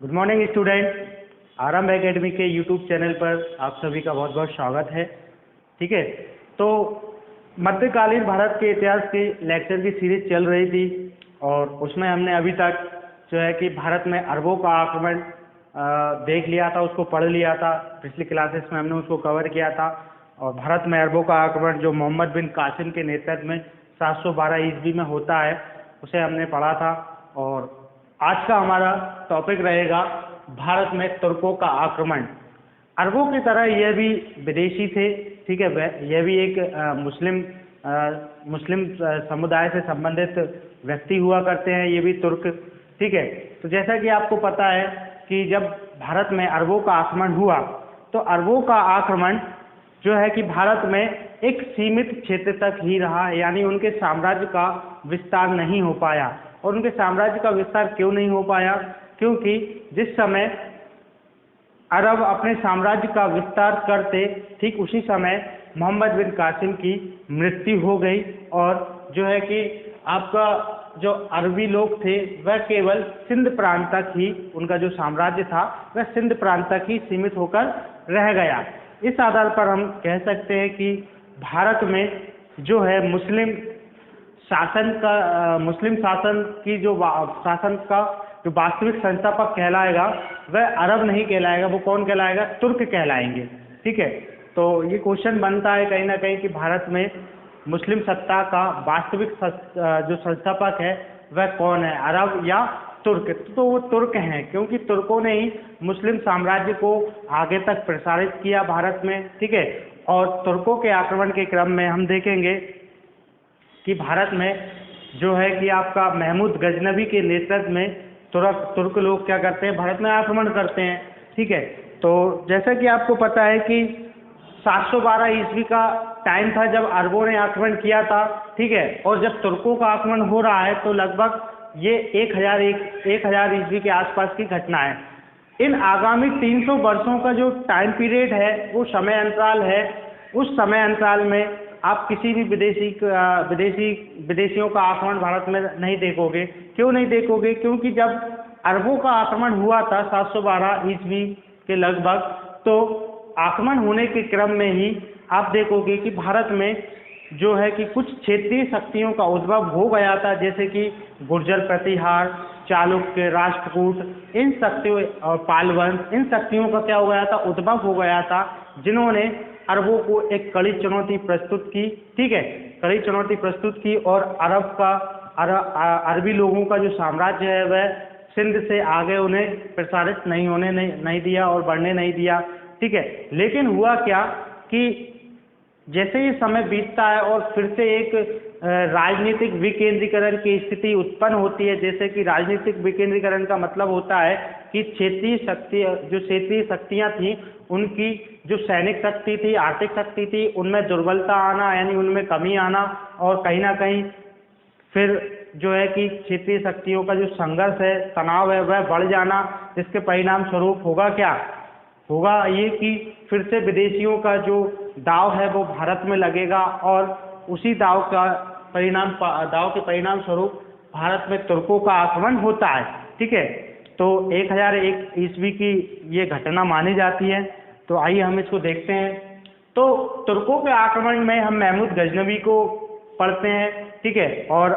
Good morning student. आरंभ academy के YouTube channel पर आप सभी का बहुत बहुत स्वागत है। ठीक है, तो मध्यकालीन भारत के इतिहास की लेक्चर की सीरीज चल रही थी और उसमें हमने अभी तक जो है कि भारत में अरबों का आक्रमण देख लिया था, उसको पढ़ लिया था। पिछली क्लासेस में हमने उसको कवर किया था और भारत में अरबों का आक्रमण जो मोहम्मद बिन कासिम के नेतृत्व में 712 ईस्वी में होता है उसे हमने पढ़ा था। और आज का हमारा टॉपिक रहेगा भारत में तुर्कों का आक्रमण। अरबों की तरह यह भी विदेशी थे, ठीक है, यह भी एक मुस्लिम समुदाय से संबंधित व्यक्ति हुआ करते हैं, ये भी तुर्क। ठीक है, तो जैसा कि आपको पता है कि जब भारत में अरबों का आक्रमण हुआ तो अरबों का आक्रमण जो है कि भारत में एक सीमित क्षेत्र तक ही रहा, यानी उनके साम्राज्य का विस्तार नहीं हो पाया। और उनके साम्राज्य का विस्तार क्यों नहीं हो पाया? क्योंकि जिस समय अरब अपने साम्राज्य का विस्तार करते, ठीक उसी समय मोहम्मद बिन कासिम की मृत्यु हो गई और जो है कि आपका जो अरबी लोग थे वह केवल सिंध प्रांत तक ही, उनका जो साम्राज्य था वह सिंध प्रांत तक ही सीमित होकर रह गया। इस आधार पर हम कह सकते हैं कि भारत में जो है मुस्लिम शासन की जो शासन का जो वास्तविक संस्थापक कहलाएगा वह अरब नहीं कहलाएगा, वो कौन कहलाएगा? तुर्क कहलाएंगे। ठीक है, तो ये क्वेश्चन बनता है कहीं ना कहीं कि भारत में मुस्लिम सत्ता का वास्तविक जो संस्थापक है वह कौन है, अरब या तुर्क? तो वो तुर्क हैं, क्योंकि तुर्कों ने ही मुस्लिम साम्राज्य को आगे तक प्रसारित किया भारत में। ठीक है, और तुर्कों के आक्रमण के क्रम में हम देखेंगे कि भारत में जो है कि आपका महमूद गजनबी के नेतृत्व में तुर्क लोग क्या करते हैं, भारत में आक्रमण करते हैं। ठीक है, तो जैसा कि आपको पता है कि 712 ईस्वी का टाइम था जब अरबों ने आक्रमण किया था। ठीक है, और जब तुर्कों का आक्रमण हो रहा है तो लगभग ये 1000 ईस्वी के आसपास की घटना है। इन आगामी 300 वर्षों का जो टाइम पीरियड है, वो समय अंतराल है, उस समय अंतराल में आप किसी भी विदेशियों का आक्रमण भारत में नहीं देखोगे। क्यों नहीं देखोगे? क्योंकि जब अरबों का आक्रमण हुआ था 712 ईस्वी के लगभग, तो आक्रमण होने के क्रम में ही आप देखोगे कि भारत में जो है कि कुछ क्षेत्रीय शक्तियों का उद्भव हो गया था, जैसे कि गुर्जर प्रतिहार, चालुक्य, राष्ट्रकूट, इन शक्तियों और पालवंश, इन शक्तियों का क्या हो गया था? उद्भव हो गया था, जिन्होंने अरबों को एक कड़ी चुनौती प्रस्तुत की। ठीक है, कड़ी चुनौती प्रस्तुत की और अरबी लोगों का जो साम्राज्य है वह सिंध से आगे उन्हें प्रसारित नहीं दिया और बढ़ने नहीं दिया। ठीक है, लेकिन हुआ क्या कि जैसे ही समय बीतता है और फिर से एक राजनीतिक विकेंद्रीकरण की स्थिति उत्पन्न होती है। जैसे कि राजनीतिक विकेंद्रीकरण का मतलब होता है कि क्षेत्रीय शक्तियां थी, उनकी जो सैनिक शक्ति थी, आर्थिक शक्ति थी, उनमें दुर्बलता आना, यानी उनमें कमी आना, और कहीं ना कहीं फिर जो है कि क्षेत्रीय शक्तियों का जो संघर्ष है, तनाव है, वह बढ़ जाना, जिसके परिणाम स्वरूप होगा क्या? होगा ये कि फिर से विदेशियों का जो दाव है वो भारत में लगेगा और उसी दाव के परिणाम स्वरूप भारत में तुर्कों का आक्रमण होता है। ठीक है, तो 1001 ईस्वी की ये घटना मानी जाती है। तो आइए हम इसको देखते हैं। तो तुर्कों के आक्रमण में हम महमूद गजनबी को पढ़ते हैं। ठीक है, और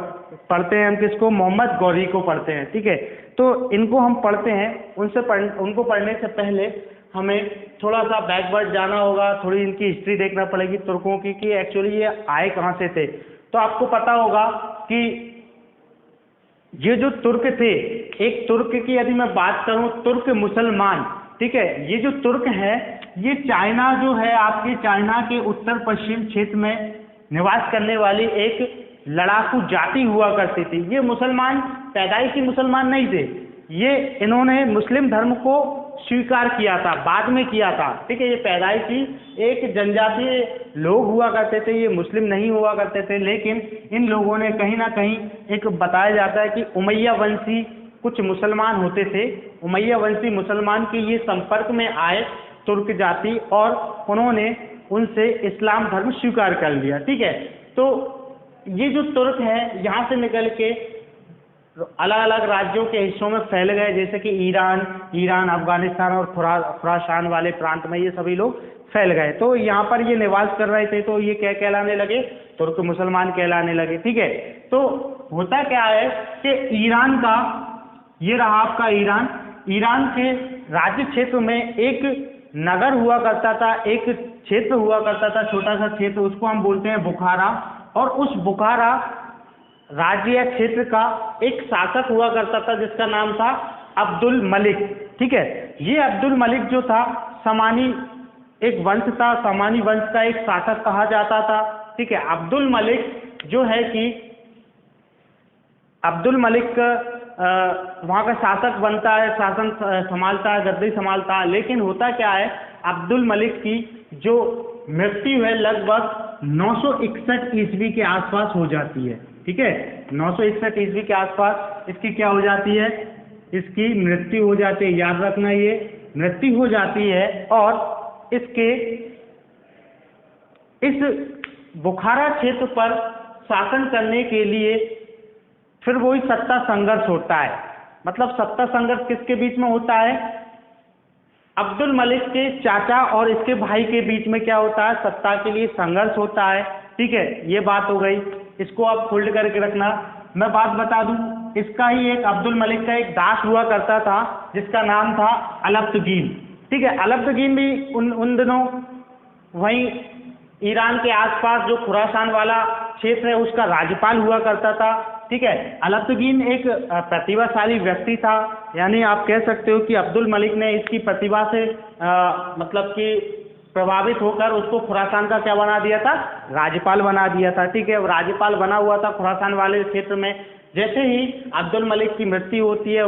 पढ़ते हैं हम किसको? मोहम्मद गौरी को पढ़ते हैं। ठीक है, तो इनको हम पढ़ते हैं। उनको पढ़ने से पहले हमें थोड़ा सा बैकवर्ड जाना होगा, थोड़ी इनकी हिस्ट्री देखना पड़ेगी तुर्कों की कि एक्चुअली ये आए कहाँ से थे। तो आपको पता होगा कि ये जो तुर्क थे, एक तुर्क की यदि मैं बात करूं, तुर्क मुसलमान, ठीक है, ये जो तुर्क है ये चाइना जो है, आपके चाइना के उत्तर पश्चिम क्षेत्र में निवास करने वाली एक लड़ाकू जाति हुआ करती थी। ये मुसलमान पैदाइशी मुसलमान नहीं थे, ये इन्होंने मुस्लिम धर्म को स्वीकार किया था, बाद में किया था। ठीक है, ये पैदाइशी एक जनजातीय लोग हुआ करते थे, ये मुस्लिम नहीं हुआ करते थे। लेकिन इन लोगों ने कहीं ना कहीं, एक बताया जाता है कि उमैया वंशी कुछ मुसलमान होते थे, उमैया वंशी मुसलमान के ये संपर्क में आए तुर्क जाति और उन्होंने उनसे इस्लाम धर्म स्वीकार कर लिया। ठीक है, तो ये जो तुर्क है यहाँ से निकल के अलग अलग राज्यों के हिस्सों में फैल गए, जैसे कि ईरान, अफगानिस्तान और खुरासान वाले प्रांत में ये सभी लोग फैल गए। तो यहाँ पर ये निवास कर रहे थे, तो ये क्या कहलाने लगे, तुर्क मुसलमान कहलाने लगे। ठीक है, तो होता क्या है कि ईरान का, ये रहा आपका ईरान के राज्य क्षेत्र में एक नगर हुआ करता था, एक क्षेत्र हुआ करता था, छोटा सा क्षेत्र, उसको हम बोलते हैं बुखारा। और उस बुखारा राज्य या क्षेत्र का एक शासक हुआ करता था जिसका नाम था अब्दुल मलिक। ठीक है, ये अब्दुल मलिक जो था समानी एक वंश था, समानी वंश का एक शासक कहा जाता था। ठीक है, अब्दुल मलिक जो है कि अब्दुल मलिक वहाँ का शासक बनता है, शासन संभालता है, गद्दी संभालता है। लेकिन होता क्या है, अब्दुल मलिक की जो मृत्यु है लगभग 961 ईस्वी के आसपास हो जाती है। ठीक है, 961 ईस्वी के आसपास इसकी क्या हो जाती है, इसकी मृत्यु हो जाती है। याद रखना, ये मृत्यु हो जाती है। और इसके इस बुखारा क्षेत्र पर शासन करने के लिए फिर वही सत्ता संघर्ष होता है। मतलब सत्ता संघर्ष किसके बीच में होता है, अब्दुल मलिक के चाचा और इसके भाई के बीच में क्या होता है, सत्ता के लिए संघर्ष होता है। ठीक है, ये बात हो गई, इसको आप फोल्ड करके रखना। मैं बात बता दूं, इसका ही एक अब्दुल मलिक का एक दास हुआ करता था जिसका नाम था अलब्तगीन। ठीक है, अलब्तगीन भी उन दिनों वहीं ईरान के आसपास जो खुरासान वाला क्षेत्र है उसका राज्यपाल हुआ करता था। ठीक है, अलब्तगीन एक प्रतिभाशाली व्यक्ति था, यानी आप कह सकते हो कि अब्दुल मलिक ने इसकी प्रतिभा से मतलब कि प्रभावित होकर उसको खुरासान का क्या बना दिया था, राज्यपाल बना दिया था। ठीक है, राज्यपाल बना हुआ था खुरासान वाले क्षेत्र में। जैसे ही अब्दुल मलिक की मृत्यु होती है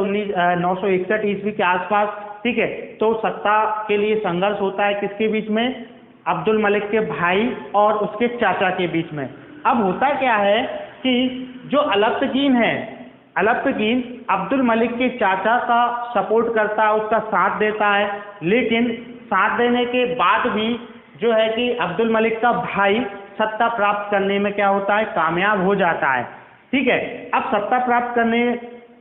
961 ईस्वी के आसपास, ठीक है, तो सत्ता के लिए संघर्ष होता है किसके बीच में, अब्दुल मलिक के भाई और उसके चाचा के बीच में। अब होता क्या है कि जो अलब्तगीन है, अलब्तगीन अब्दुल मलिक के चाचा का सपोर्ट करता है, उसका साथ देता है। लेकिन साथ देने के बाद भी जो है कि अब्दुल मलिक का भाई सत्ता प्राप्त करने में क्या होता है, कामयाब हो जाता है। ठीक है, अब सत्ता प्राप्त करने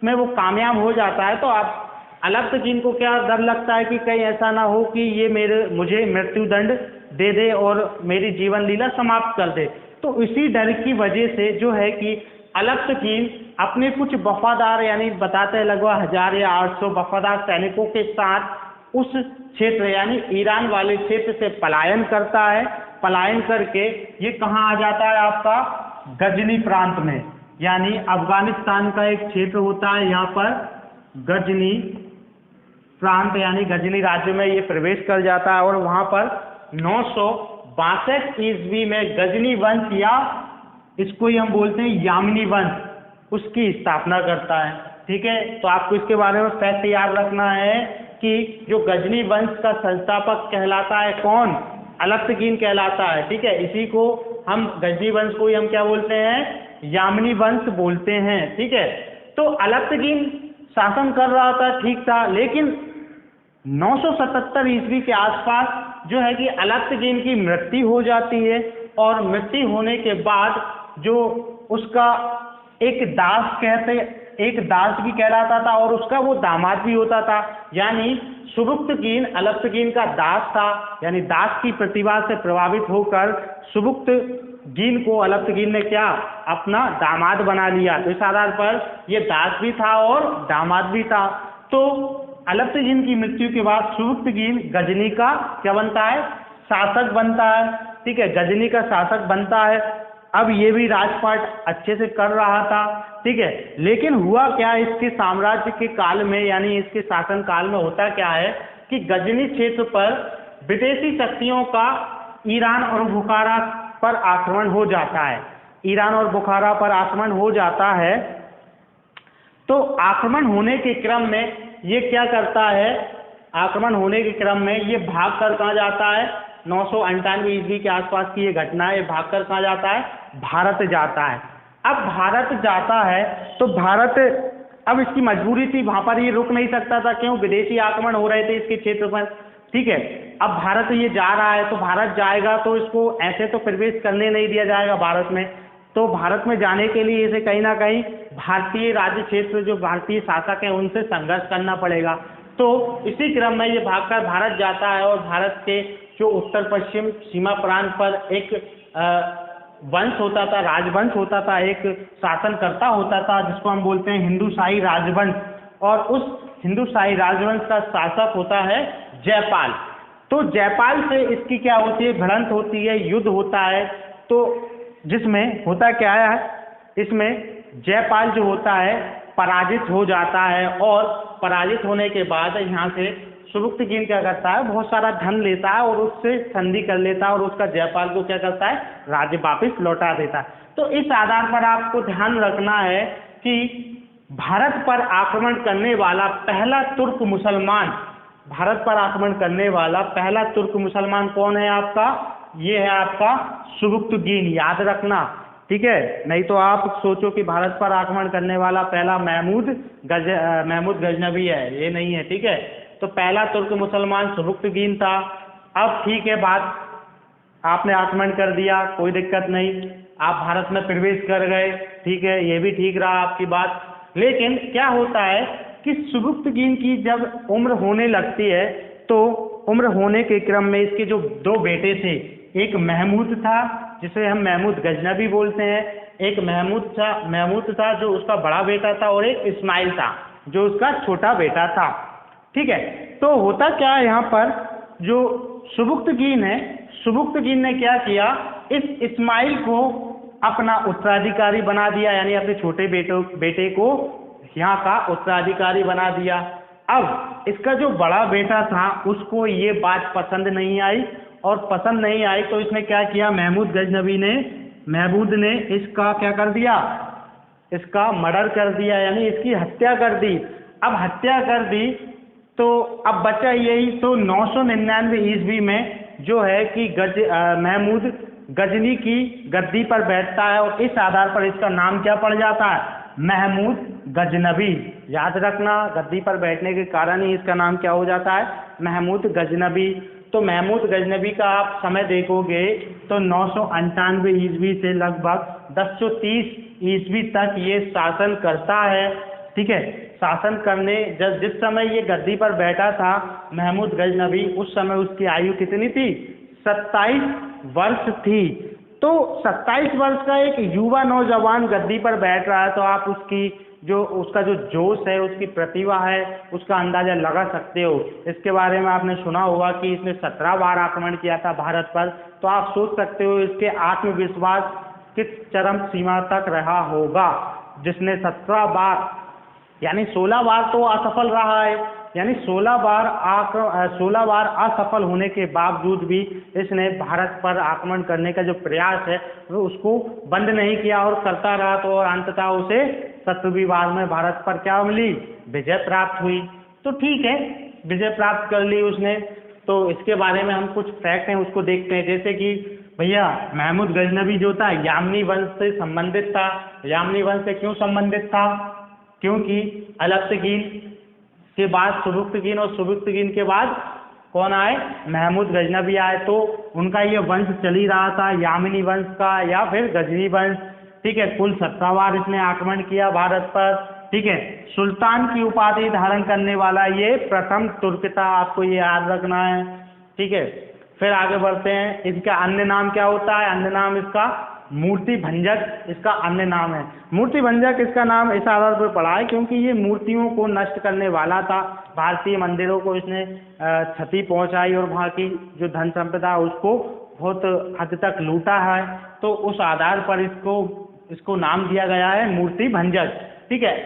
में वो कामयाब हो जाता है, तो अब अलब्तगीन को क्या डर लगता है कि कहीं ऐसा ना हो कि ये मुझे मृत्युदंड दे दे और मेरी जीवन लीला समाप्त कर दे। तो इसी डर की वजह से जो है कि अलब्तगीन अपने कुछ वफादार, यानी बताते हैं लगभग 1000 या 800 वफादार सैनिकों के साथ उस क्षेत्र यानी ईरान वाले क्षेत्र से पलायन करता है। पलायन करके ये कहाँ आ जाता है, आपका गजनी प्रांत में, यानी अफगानिस्तान का एक क्षेत्र होता है, यहाँ पर गजनी प्रांत यानी गजनी राज्य में ये प्रवेश कर जाता है। और वहाँ पर 962 ईस्वी में गजनी वंश, या इसको ही हम बोलते हैं यामिनी वंश, उसकी स्थापना करता है। ठीक है, तो आपको इसके बारे में फैक्ट याद रखना है कि जो गजनी वंश का संस्थापक कहलाता है कौन, अलब्तगीन कहलाता है। ठीक है, इसी को हम गजनी वंश को ही हम क्या बोलते हैं, यामिनी वंश बोलते हैं। ठीक है, तो अलब्तगीन शासन कर रहा था, ठीक था, लेकिन 977 ईस्वी के आसपास जो है कि अलब्तगीन की मृत्यु हो जाती है। और मृत्यु होने के बाद जो उसका एक दास भी कहलाता था और उसका वो दामाद भी होता था, यानी सुबुक्तगीन अलब्तगीन का दास था, यानी दास की प्रतिभा से प्रभावित होकर सुबुक्तगीन को अलब्तगीन ने क्या अपना दामाद बना लिया। तो इस आधार पर ये दास भी था और दामाद भी था। तो अलब्तगीन की मृत्यु के बाद सुबुक्तगीन गजनी का क्या बनता है, शासक बनता है। ठीक है, गजनी का शासक बनता है। अब ये भी राजपाट अच्छे से कर रहा था। ठीक है, लेकिन हुआ क्या, इसके साम्राज्य के काल में यानी इसके शासन काल में होता क्या है कि गजनी क्षेत्र पर विदेशी शक्तियों का ईरान और बुखारा पर आक्रमण हो जाता है। ईरान और बुखारा पर आक्रमण हो जाता है। तो आक्रमण होने के क्रम में ये क्या करता है, आक्रमण होने के क्रम में ये भाग कर कहाँ जाता है, 998 ईस्वी के आसपास की ये घटना है। भाग कर कहाँ जाता है, भारत जाता है। अब भारत जाता है तो भारत, अब इसकी मजबूरी थी, वहां पर ये रुक नहीं सकता था, क्यों, विदेशी आक्रमण हो रहे थे इसके क्षेत्र पर। ठीक है, अब भारत ये जा रहा है, तो भारत जाएगा तो इसको ऐसे तो प्रवेश करने नहीं दिया जाएगा भारत में। तो भारत में जाने के लिए इसे कहीं ना कहीं भारतीय राज्य क्षेत्र जो भारतीय शासक हैं उनसे संघर्ष करना पड़ेगा। तो इसी क्रम में ये भागकर भारत जाता है और भारत के जो उत्तर पश्चिम सीमा प्रांत पर एक वंश होता था, राजवंश होता था, एक शासनकर्ता होता था जिसको हम बोलते हैं हिंदूशाही राजवंश, और उस हिंदूशाही राजवंश का शासक होता है जयपाल। तो जयपाल से इसकी क्या होती है, भिड़ंत होती है, युद्ध होता है। तो जिसमें होता क्या है, इसमें जयपाल जो होता है पराजित हो जाता है, और पराजित होने के बाद यहाँ से सुबुक्तगीन क्या करता है, बहुत सारा धन लेता है और उससे संधि कर लेता है और उसका जयपाल को क्या करता है, राज्य वापिस लौटा देता है। तो इस आधार पर आपको ध्यान रखना है कि भारत पर आक्रमण करने वाला पहला तुर्क मुसलमान, भारत पर आक्रमण करने वाला पहला तुर्क मुसलमान कौन है आपका, ये है आपका सुबुक्तगीन, याद रखना, ठीक है। नहीं तो आप सोचो कि भारत पर आक्रमण करने वाला पहला महमूद गजनवी है, ये नहीं है, ठीक है। तो पहला तुर्क मुसलमान सुबुक्तगीन था। अब ठीक है, बात आपने आक्रमण कर दिया, कोई दिक्कत नहीं, आप भारत में प्रवेश कर गए, ठीक है, ये भी ठीक रहा आपकी बात। लेकिन क्या होता है कि सुबुक्तगीन की जब उम्र होने लगती है, तो उम्र होने के क्रम में इसके जो दो बेटे थे, एक महमूद था जिसे हम महमूद गजनवी बोलते हैं, एक महमूद था जो उसका बड़ा बेटा था, और एक इस्माइल था जो उसका छोटा बेटा था, ठीक है। तो होता क्या है, यहाँ पर जो सुबुक्तगीन है, सुबुक्तगीन ने क्या किया, इस इस्माइल को अपना उत्तराधिकारी बना दिया, यानी अपने छोटे बेटे को यहाँ का उत्तराधिकारी बना दिया। अब इसका जो बड़ा बेटा था उसको ये बात पसंद नहीं आई, और पसंद नहीं आई तो इसने क्या किया, महमूद ने इसका क्या कर दिया, इसका मर्डर कर दिया, यानी इसकी हत्या कर दी। अब हत्या कर दी तो अब बचा यही, तो 999 ईस्वी में जो है कि महमूद गजनी की गद्दी पर बैठता है, और इस आधार पर इसका नाम क्या पड़ जाता है, महमूद गजनवी। याद रखना, गद्दी पर बैठने के कारण ही इसका नाम क्या हो जाता है, महमूद गजनवी। तो महमूद गजनवी का आप समय देखोगे तो 998 ईस्वी से लगभग 1030 ईस्वी तक ये शासन करता है, ठीक है। शासन करने जिस समय ये गद्दी पर बैठा था महमूद गजनवी, उस समय उसकी आयु कितनी थी, 27 वर्ष थी। तो 27 वर्ष का एक युवा नौजवान गद्दी पर बैठ रहा है, तो आप उसका जो जोश है, उसकी प्रतिभा है, उसका अंदाजा लगा सकते हो। इसके बारे में आपने सुना होगा कि इसने 17 बार आक्रमण किया था भारत पर, तो आप सोच सकते हो इसके आत्मविश्वास किस चरम सीमा तक रहा होगा, जिसने 17 बार, यानी 16 बार तो असफल रहा है, यानी 16 बार असफल होने के बावजूद भी इसने भारत पर आक्रमण करने का जो प्रयास है वो उसको बंद नहीं किया और करता रहा। तो और अंततः उसे 17वीं बार में भारत पर क्या मिली, विजय प्राप्त हुई। तो ठीक है, विजय प्राप्त कर ली उसने। तो इसके बारे में हम कुछ फैक्ट हैं उसको देखते हैं, जैसे कि भैया महमूद गजनवी जो था यामनी वंश से संबंधित था। यामनी वंश से क्यों संबंधित था, क्योंकि अलक्तगीन के बाद सुबुक्तगीन, और सुबुक्तगीन के बाद कौन आए, महमूद गजनवी आए। तो उनका ये वंश चल ही रहा था, यामिनी वंश का या फिर गजनी वंश, ठीक है। कुल 17 बार इसने आक्रमण किया भारत पर, ठीक है। सुल्तान की उपाधि धारण करने वाला ये प्रथम तुर्क था, आपको ये याद रखना है, ठीक है। फिर आगे बढ़ते हैं, इसका अन्य नाम क्या होता है, अन्य नाम इसका मूर्ति भंजक इसका अन्य नाम है। मूर्ति भंजक इसका नाम इस आधार पर पड़ा है क्योंकि ये मूर्तियों को नष्ट करने वाला था, भारतीय मंदिरों को इसने क्षति पहुंचाई और वहाँ की जो धन संपदा उसको बहुत हद तक लूटा है। तो उस आधार पर इसको नाम दिया गया है मूर्ति भंजक, ठीक है।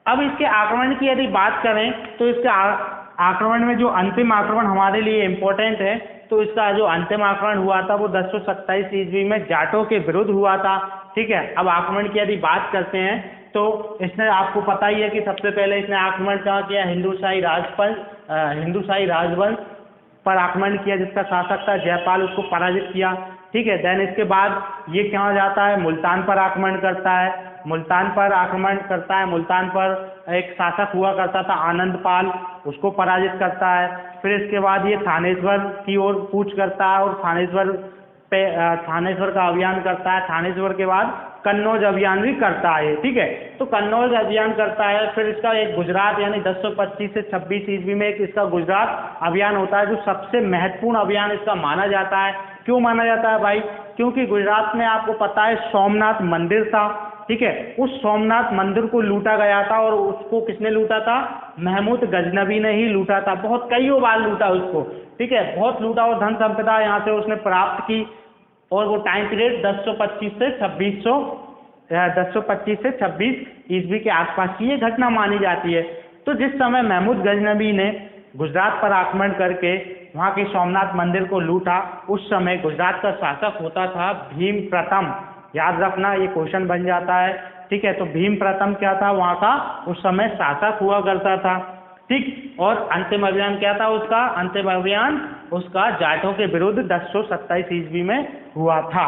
अब इसके आक्रमण की यदि बात करें तो इसके आक्रमण में जो अंतिम आक्रमण हमारे लिए इम्पोर्टेंट है, तो इसका जो अंतिम आक्रमण हुआ था वो 1027 ईस्वी में जाटों के विरुद्ध हुआ था, ठीक है। अब आक्रमण की यदि बात करते हैं तो इसने, आपको पता ही है कि सबसे पहले इसने आक्रमण कहाँ किया, हिंदूशाही राजवंश पर आक्रमण किया जिसका शासक था जयपाल, उसको पराजित किया, ठीक है। देन इसके बाद ये कहाँ जाता है, मुल्तान पर आक्रमण करता है, मुल्तान पर आक्रमण करता है। मुल्तान पर एक शासक हुआ करता था आनंदपाल, उसको पराजित करता है। फिर इसके बाद ये थानेश्वर की ओर कूच करता है और थानेश्वर का अभियान करता है। थानेश्वर के बाद कन्नौज अभियान भी करता है, ठीक है। तो कन्नौज अभियान करता है, फिर इसका एक गुजरात यानी 1025 से 26 ईस्वी में एक इसका गुजरात अभियान होता है, जो सबसे महत्वपूर्ण अभियान इसका माना जाता है। क्यों माना जाता है भाई? क्योंकि गुजरात में आपको पता है सोमनाथ मंदिर था, ठीक है। उस सोमनाथ मंदिर को लूटा गया था, और उसको किसने लूटा था? महमूद गजनवी ने ही लूटा था। बहुत कईयों बार लूटा उसको, ठीक है, बहुत लूटा, और धन संपदा यहाँ से उसने प्राप्त की। और वो टाइम पीरियड 1025 से 26 ईस्वी के आसपास की ये घटना मानी जाती है। तो जिस समय महमूद गजनवी ने गुजरात पर आक्रमण करके वहाँ के सोमनाथ मंदिर को लूटा, उस समय गुजरात का शासक होता था भीम प्रथम। याद रखना, ये क्वेश्चन बन जाता है, ठीक है। तो भीम प्रथम क्या था? वहाँ का उस समय शासक हुआ करता था, ठीक। और अंतिम अभियान क्या था उसका? अंतिम अभियान उसका जाटों के विरुद्ध 1027 ईस्वी में हुआ था,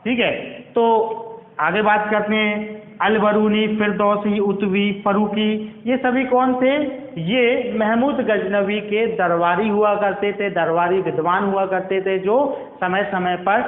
ठीक है। तो आगे बात करते हैं। अलबरूनी, फिरदौसी, उतवी, फरूकी, ये सभी कौन थे? ये महमूद गजनवी के दरबारी हुआ करते थे, दरबारी विद्वान हुआ करते थे, जो समय समय पर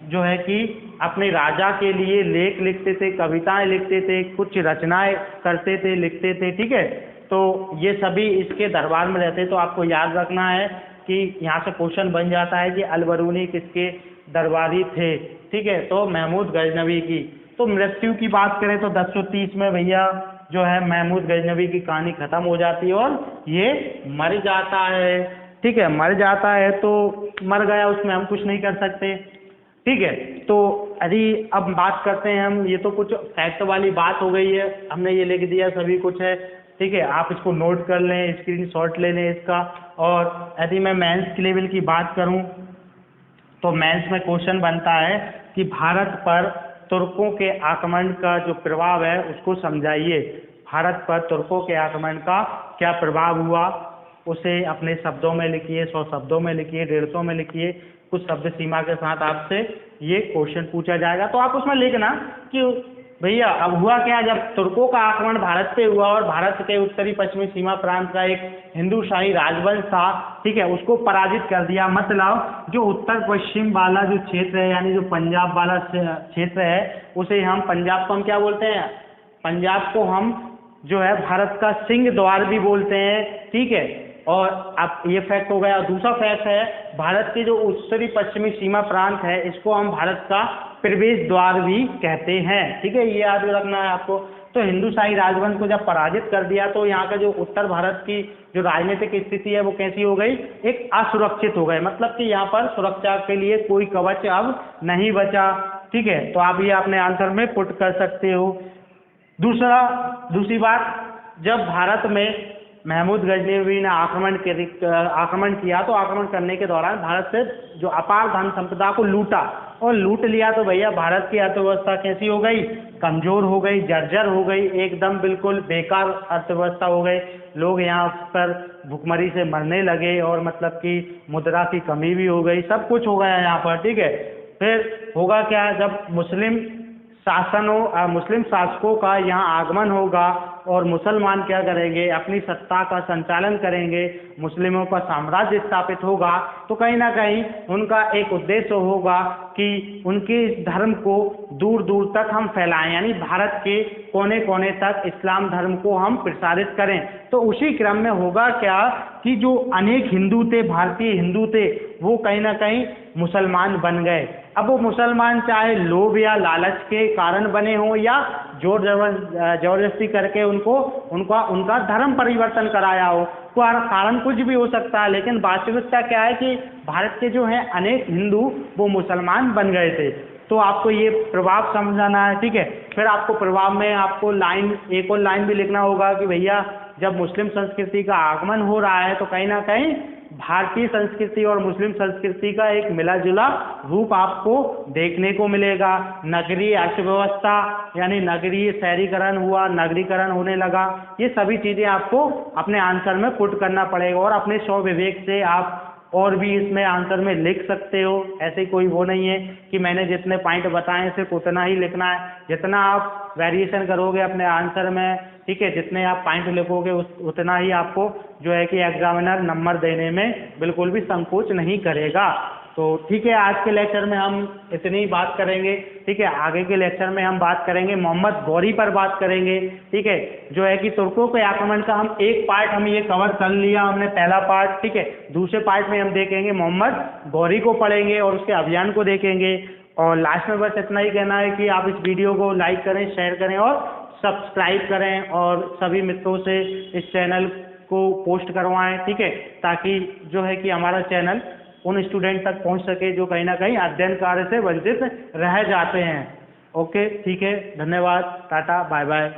जो है कि अपने राजा के लिए लेख लिखते थे, कविताएं लिखते थे, कुछ रचनाएं करते थे, लिखते थे, ठीक है। तो ये सभी इसके दरबार में रहते। तो आपको याद रखना है कि यहाँ से क्वेश्चन बन जाता है कि अलबरूनी किसके दरबारी थे, ठीक है। तो महमूद गजनवी की। तो मृत्यु की बात करें तो 1030 में भैया जो है महमूद गजनवी की कहानी खत्म हो जाती है, और ये मर जाता है, ठीक है। मर जाता है तो मर गया, उसमें हम कुछ नहीं कर सकते, ठीक है। तो अभी अब बात करते हैं हम, ये तो कुछ फैक्ट वाली बात हो गई है, हमने ये लिख दिया, सभी कुछ है, ठीक है। आप इसको नोट कर लें, स्क्रीनशॉट ले लें इसका। और यदि मैं मेंस की लेवल की बात करूं तो मेंस में क्वेश्चन बनता है कि भारत पर तुर्कों के आक्रमण का जो प्रभाव है उसको समझाइए। भारत पर तुर्कों के आक्रमण का क्या प्रभाव हुआ, उसे अपने शब्दों में लिखिए, 100 शब्दों में लिखिए, 150 में लिखिए, कुछ शब्द सीमा के साथ आपसे ये क्वेश्चन पूछा जाएगा। तो आप उसमें लिखना कि भैया अब हुआ क्या, जब तुर्कों का आक्रमण भारत पे हुआ और भारत के उत्तरी पश्चिमी सीमा प्रांत का एक हिंदू शाही राजवंश था, ठीक है, उसको पराजित कर दिया। मतलब जो उत्तर पश्चिम वाला जो क्षेत्र है, यानी जो पंजाब वाला क्षेत्र है, उसे हम पंजाब को हम क्या बोलते हैं? पंजाब को हम जो है भारत का सिंह द्वार भी बोलते हैं, ठीक है। और अब ये फैक्ट हो गया। दूसरा फैक्ट है, भारत के जो उत्तरी पश्चिमी सीमा प्रांत है, इसको हम भारत का प्रवेश द्वार भी कहते हैं, ठीक है, ये याद रखना है आपको। तो हिंदू शाही राजवंश को जब पराजित कर दिया तो यहाँ का जो उत्तर भारत की जो राजनीतिक स्थिति है वो कैसी हो गई? एक असुरक्षित हो गए। मतलब कि यहाँ पर सुरक्षा के लिए कोई कवच अब नहीं बचा, ठीक है। तो आप ये अपने आंसर में पुट कर सकते हो। दूसरी बात, जब भारत में महमूद गजनवी ने आक्रमण किया तो आक्रमण करने के दौरान भारत से जो अपार धन संपदा को लूटा और लूट लिया, तो भैया भारत की अर्थव्यवस्था कैसी हो गई? कमजोर हो गई, जर्जर हो गई, एकदम बिल्कुल बेकार अर्थव्यवस्था हो गई। लोग यहाँ पर भुखमरी से मरने लगे, और मतलब कि मुद्रा की कमी भी हो गई, सब कुछ हो गया यहाँ पर, ठीक है। फिर होगा क्या, जब मुस्लिम शासकों का यहाँ आगमन होगा और मुसलमान क्या करेंगे? अपनी सत्ता का संचालन करेंगे, मुस्लिमों का साम्राज्य स्थापित होगा, तो कहीं ना कहीं उनका एक उद्देश्य होगा कि उनके इस धर्म को दूर दूर तक हम फैलाएं, यानी भारत के कोने कोने तक इस्लाम धर्म को हम प्रसारित करें। तो उसी क्रम में होगा क्या कि जो अनेक हिंदू थे, भारतीय हिंदू थे, वो कहीं ना कहीं मुसलमान बन गए। अब वो मुसलमान चाहे लोभ या लालच के कारण बने हों या जोर जबरदस्ती करके उनका धर्म परिवर्तन कराया हो, कारण कुछ भी हो सकता है, लेकिन वास्तविकता क्या है कि भारत के जो हैं अनेक हिंदू वो मुसलमान बन गए थे। तो आपको ये प्रभाव समझाना है, ठीक है। फिर आपको प्रभाव में आपको एक और लाइन भी लिखना होगा कि भैया जब मुस्लिम संस्कृति का आगमन हो रहा है तो कहीं ना कहीं भारतीय संस्कृति और मुस्लिम संस्कृति का एक मिला जुला रूप आपको देखने को मिलेगा। नगरीय अर्थव्यवस्था यानी नगरीय शहरीकरण हुआ, नगरीकरण होने लगा, ये सभी चीज़ें आपको अपने आंसर में पुट करना पड़ेगा। और अपने स्व विवेक से आप और भी इसमें आंसर में लिख सकते हो। ऐसे कोई वो नहीं है कि मैंने जितने पॉइंट बताए सिर्फ उतना ही लिखना है। जितना आप वेरिएशन करोगे अपने आंसर में, ठीक है, जितने आप पॉइंट लिखोगे उतना ही आपको जो है कि एग्जामिनर नंबर देने में बिल्कुल भी संकोच नहीं करेगा। तो ठीक है, आज के लेक्चर में हम इतनी ही बात करेंगे। ठीक है, आगे के लेक्चर में हम बात करेंगे मोहम्मद गौरी पर बात करेंगे। ठीक है, जो है कि तुर्कों के आक्रमण का हम एक पार्ट हम ये कवर कर लिया हमने, पहला पार्ट। ठीक है, दूसरे पार्ट में हम देखेंगे मोहम्मद गौरी को पढ़ेंगे और उसके अभियान को देखेंगे। और लास्ट में बस इतना ही कहना है कि आप इस वीडियो को लाइक करें, शेयर करें और सब्सक्राइब करें और सभी मित्रों से इस चैनल को पोस्ट करवाएं। ठीक है, ताकि जो है कि हमारा चैनल उन स्टूडेंट तक पहुंच सके जो कहीं ना कहीं अध्ययन कार्य से वंचित रह जाते हैं। ओके, ठीक है, धन्यवाद, टाटा, बाय बाय।